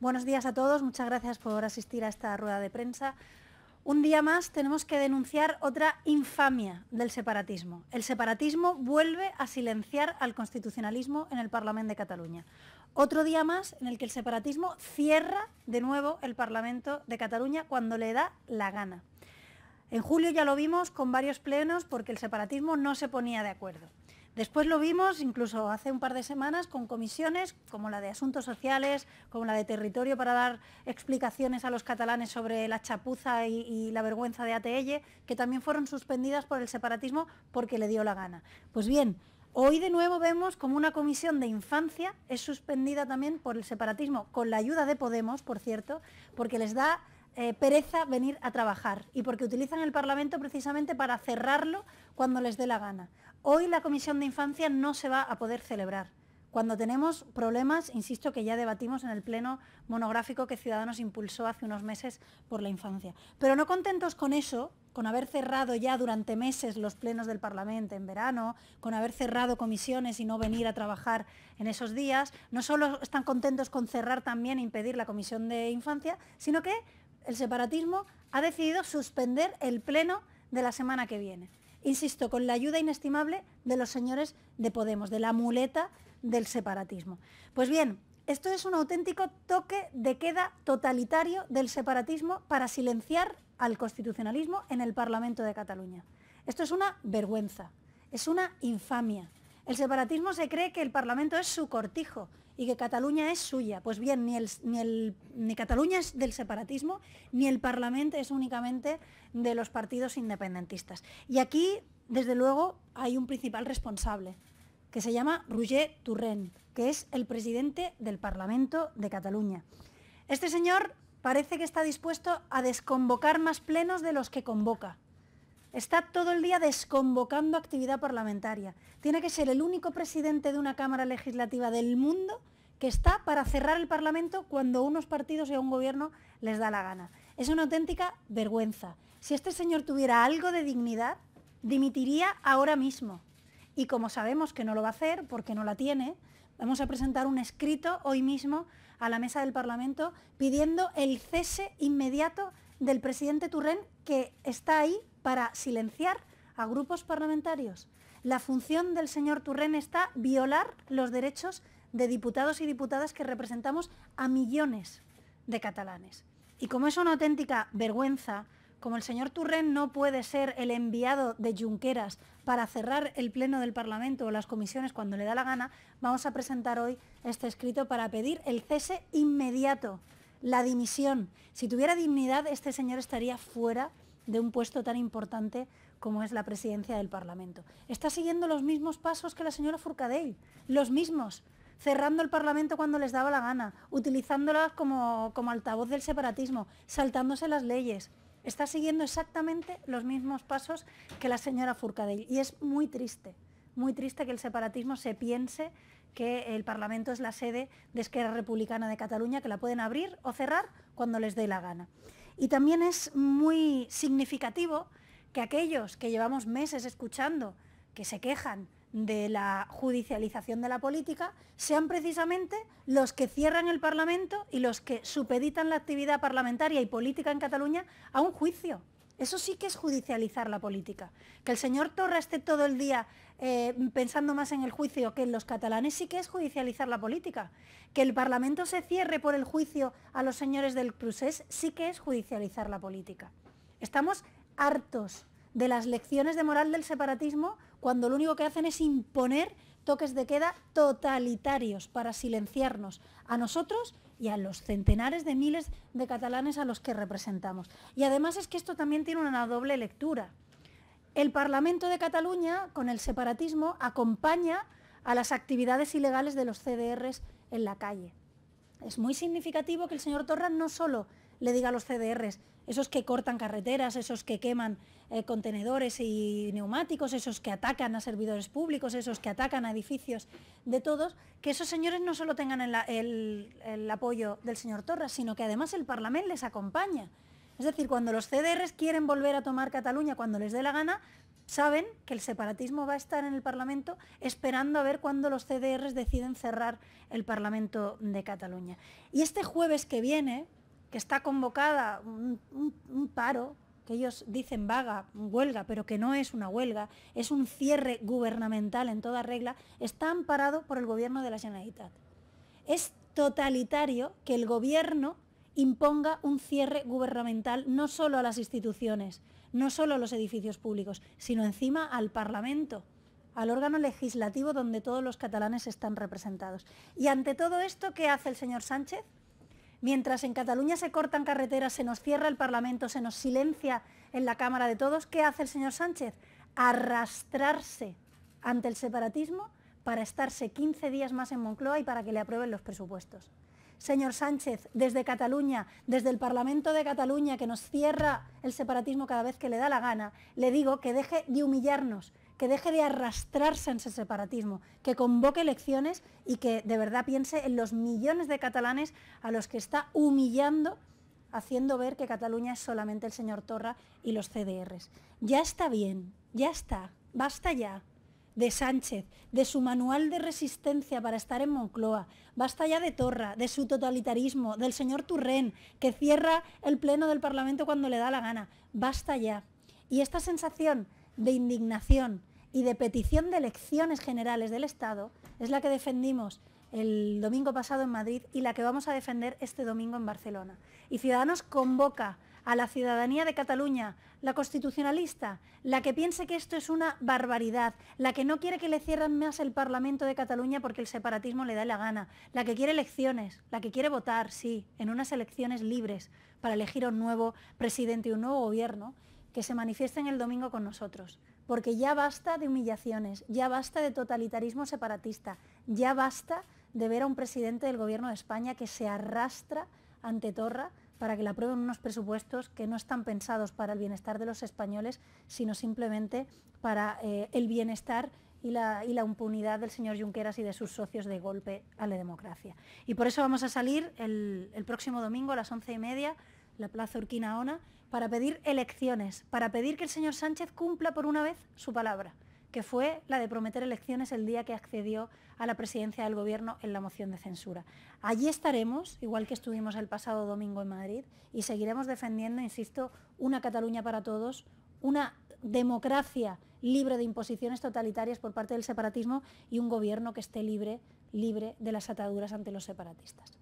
Buenos días a todos, muchas gracias por asistir a esta rueda de prensa. Un día más tenemos que denunciar otra infamia del separatismo. El separatismo vuelve a silenciar al constitucionalismo en el Parlamento de Cataluña. Otro día más en el que el separatismo cierra de nuevo el Parlamento de Cataluña cuando le da la gana. En julio ya lo vimos con varios plenos porque el separatismo no se ponía de acuerdo. Después lo vimos, incluso hace un par de semanas, con comisiones como la de Asuntos Sociales, como la de Territorio, para dar explicaciones a los catalanes sobre la chapuza y la vergüenza de Atll, que también fueron suspendidas por el separatismo porque le dio la gana. Pues bien, hoy de nuevo vemos como una comisión de infancia es suspendida también por el separatismo, con la ayuda de Podemos, por cierto, porque les da pereza venir a trabajar y porque utilizan el Parlamento precisamente para cerrarlo cuando les dé la gana. Hoy la Comisión de Infancia no se va a poder celebrar, cuando tenemos problemas, insisto, que ya debatimos en el pleno monográfico que Ciudadanos impulsó hace unos meses por la infancia. Pero no contentos con eso, con haber cerrado ya durante meses los plenos del Parlamento en verano, con haber cerrado comisiones y no venir a trabajar en esos días, no solo están contentos con cerrar también e impedir la Comisión de Infancia, sino que el separatismo ha decidido suspender el pleno de la semana que viene. Insisto, con la ayuda inestimable de los señores de Podemos, de la muleta del separatismo. Pues bien, esto es un auténtico toque de queda totalitario del separatismo para silenciar al constitucionalismo en el Parlamento de Cataluña. Esto es una vergüenza, es una infamia. El separatismo se cree que el Parlamento es su cortijo y que Cataluña es suya. Pues bien, ni Cataluña es del separatismo, ni el Parlamento es únicamente de los partidos independentistas. Y aquí, desde luego, hay un principal responsable, que se llama Roger Torrent, que es el presidente del Parlamento de Cataluña. Este señor parece que está dispuesto a desconvocar más plenos de los que convoca. Está todo el día desconvocando actividad parlamentaria. Tiene que ser el único presidente de una Cámara Legislativa del mundo que está para cerrar el Parlamento cuando unos partidos y a un gobierno les da la gana. Es una auténtica vergüenza. Si este señor tuviera algo de dignidad, dimitiría ahora mismo. Y como sabemos que no lo va a hacer, porque no la tiene, vamos a presentar un escrito hoy mismo a la mesa del Parlamento pidiendo el cese inmediato del presidente Torrent, que está ahí para silenciar a grupos parlamentarios. La función del señor Torrent está violar los derechos de diputados y diputadas que representamos a millones de catalanes. Y como es una auténtica vergüenza, como el señor Torrent no puede ser el enviado de Junqueras para cerrar el pleno del Parlamento o las comisiones cuando le da la gana, vamos a presentar hoy este escrito para pedir el cese inmediato, la dimisión. Si tuviera dignidad, este señor estaría fuera de un puesto tan importante como es la presidencia del Parlamento. Está siguiendo los mismos pasos que la señora Forcadell, los mismos, cerrando el Parlamento cuando les daba la gana, utilizándolas como altavoz del separatismo, saltándose las leyes. Está siguiendo exactamente los mismos pasos que la señora Forcadell. Y es muy triste que el separatismo se piense que el Parlamento es la sede de Esquerra Republicana de Cataluña, que la pueden abrir o cerrar cuando les dé la gana. Y también es muy significativo que aquellos que llevamos meses escuchando que se quejan de la judicialización de la política sean precisamente los que cierran el Parlamento y los que supeditan la actividad parlamentaria y política en Cataluña a un juicio. Eso sí que es judicializar la política. Que el señor Torra esté todo el día pensando más en el juicio que en los catalanes sí que es judicializar la política. Que el Parlamento se cierre por el juicio a los señores del Procés sí que es judicializar la política. Estamos hartos de las lecciones de moral del separatismo cuando lo único que hacen es imponer toques de queda totalitarios para silenciarnos a nosotros y a los centenares de miles de catalanes a los que representamos. Y además es que esto también tiene una doble lectura. El Parlamento de Cataluña, con el separatismo, acompaña a las actividades ilegales de los CDRs en la calle. Es muy significativo que el señor Torra no solo le diga a los CDRs, esos que cortan carreteras, esos que queman contenedores y neumáticos, esos que atacan a servidores públicos, esos que atacan a edificios de todos, que esos señores no solo tengan el apoyo del señor Torra, sino que además el Parlamento les acompaña. Es decir, cuando los CDRs quieren volver a tomar Cataluña cuando les dé la gana, saben que el separatismo va a estar en el Parlamento esperando a ver cuándo los CDRs deciden cerrar el Parlamento de Cataluña. Y este jueves que viene, que está convocada un paro, que ellos dicen vaga, huelga, pero que no es una huelga, es un cierre gubernamental en toda regla, está amparado por el gobierno de la Generalitat. Es totalitario que el gobierno imponga un cierre gubernamental no solo a las instituciones, no solo a los edificios públicos, sino encima al Parlamento, al órgano legislativo donde todos los catalanes están representados. Y ante todo esto, ¿qué hace el señor Sánchez? Mientras en Cataluña se cortan carreteras, se nos cierra el Parlamento, se nos silencia en la Cámara de Todos, ¿qué hace el señor Sánchez? Arrastrarse ante el separatismo para estarse 15 días más en Moncloa y para que le aprueben los presupuestos. Señor Sánchez, desde Cataluña, desde el Parlamento de Cataluña, que nos cierra el separatismo cada vez que le da la gana, le digo que deje de humillarnos, que deje de arrastrarse en ese separatismo, que convoque elecciones y que de verdad piense en los millones de catalanes a los que está humillando, haciendo ver que Cataluña es solamente el señor Torra y los CDRs. Ya está bien, ya está, basta ya de Sánchez, de su manual de resistencia para estar en Moncloa, basta ya de Torra, de su totalitarismo, del señor Torrent, que cierra el pleno del Parlamento cuando le da la gana, basta ya. Y esta sensación de indignación y de petición de elecciones generales del Estado es la que defendimos el domingo pasado en Madrid y la que vamos a defender este domingo en Barcelona. Y Ciudadanos convoca a la ciudadanía de Cataluña, la constitucionalista, la que piense que esto es una barbaridad, la que no quiere que le cierren más el Parlamento de Cataluña porque el separatismo le da la gana, la que quiere elecciones, la que quiere votar, sí, en unas elecciones libres para elegir a un nuevo presidente y un nuevo gobierno, que se manifiesten el domingo con nosotros, porque ya basta de humillaciones, ya basta de totalitarismo separatista, ya basta de ver a un presidente del Gobierno de España que se arrastra ante Torra para que le aprueben unos presupuestos que no están pensados para el bienestar de los españoles, sino simplemente para el bienestar y la impunidad del señor Junqueras y de sus socios de golpe a la democracia. Y por eso vamos a salir el próximo domingo a las 11:30, la Plaza Urquinaona, para pedir elecciones, para pedir que el señor Sánchez cumpla por una vez su palabra, que fue la de prometer elecciones el día que accedió a la presidencia del Gobierno en la moción de censura. Allí estaremos, igual que estuvimos el pasado domingo en Madrid, y seguiremos defendiendo, insisto, una Cataluña para todos, una democracia libre de imposiciones totalitarias por parte del separatismo y un gobierno que esté libre de las ataduras ante los separatistas.